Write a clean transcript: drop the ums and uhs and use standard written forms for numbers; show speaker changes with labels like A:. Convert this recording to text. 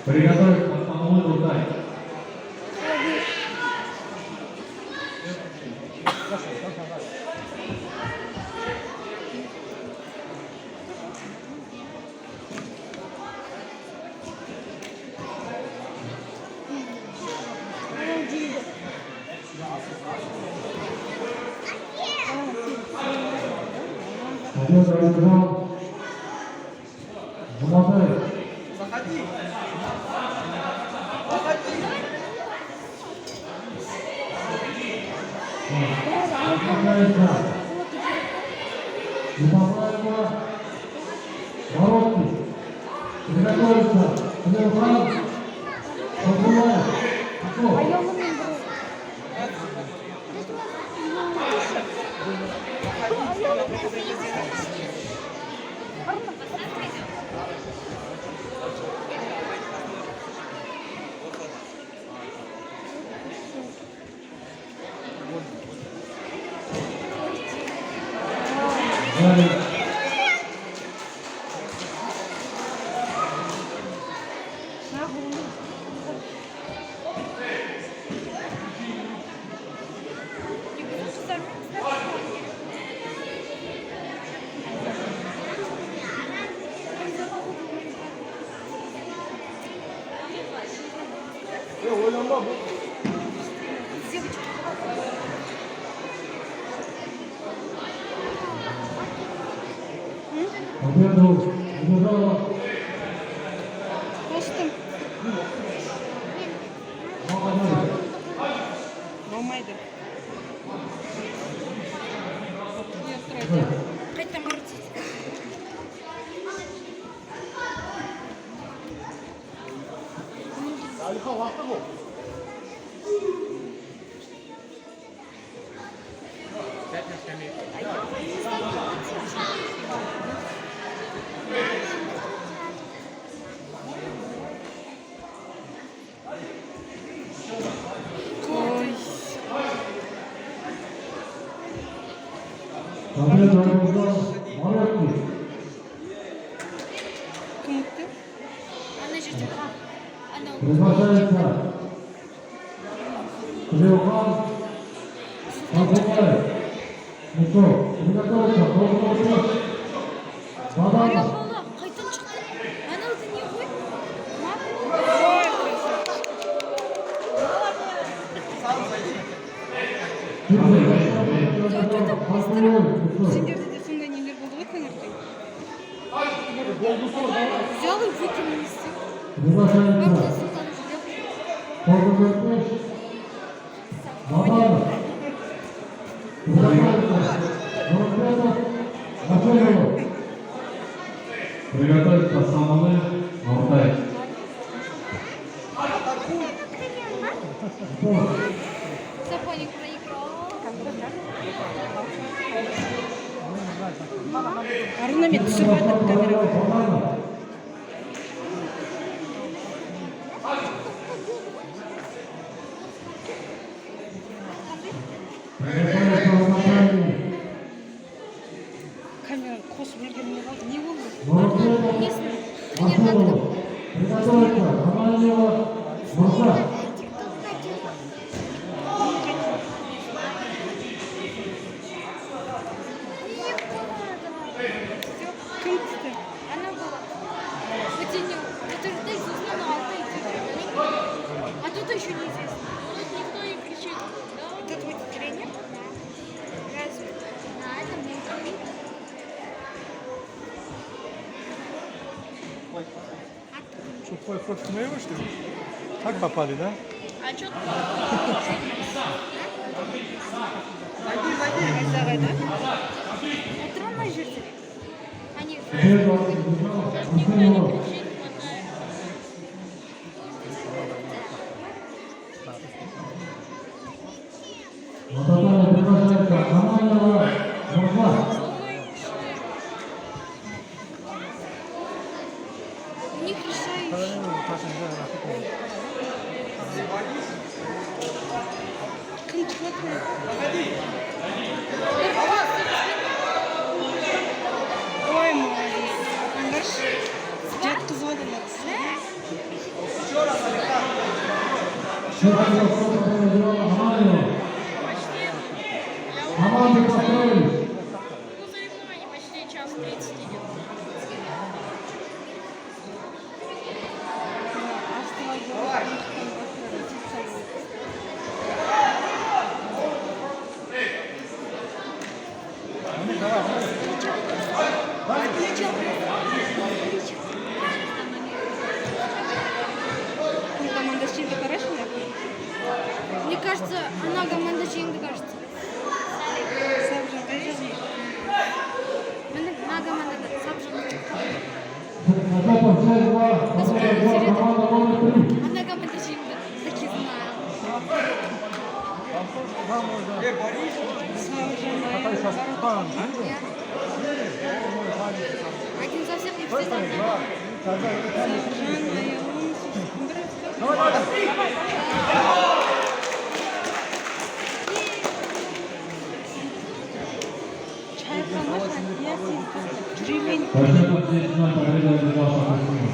A: Приготовить к основному удару.
B: Dostum. Болмайды. Қайттан барып
A: Приглашается Леохан Панкумай. Ну что, приготовиться, Бабан.
B: Қайттан шықты. Анау дүние ғой. Сендерде де сондай нелер болды ғой таңертең. Взял и выкинул из всех.
A: Приглашается Панкумай. Бабан. Приготовить к основному Алтай.
B: Сапоник проиграл. Арнамет түсіп жатыр камераға. Камера қосып үлгермей қалды. Не болды? Несін?
A: Приготовиться командного Мурса.
B: Кім түсті?
C: Она была. Потянул. Это же здесь узнала, а ты А тут еще неизвестно. Тут никто не кричит. Да?
B: Это твой тренер?
C: Разве? Да, это мой тренер.
D: Что, твой фотку моего, что ли? Так попали, да?
C: А что тут?
B: Айзағай, да?
C: Электронная жердя. Они
A: Приготовиться
C: сейчас никто не кричит, хватает.
A: командного Мурса.
B: У них решающий. Кім түсіп Ой, молодец. Аңдаршы, жатқызып алды.
A: Команда Патруль.
C: Ну, соревнования почти час 30 идет.
B: Ну, команда с чем-то хорошая.
C: Мне кажется, она команда Чинга, кажется.
B: Сабжан, конечно.
C: Она команда Сабжан.
A: Этапом часть 2. Команда номер 3.
C: Она команда Чинга. Так и знаю.
B: Сабжан,
C: Один совсем не все знают.
B: Ремень.
A: По счету 10-0 победа одержал Шахтер.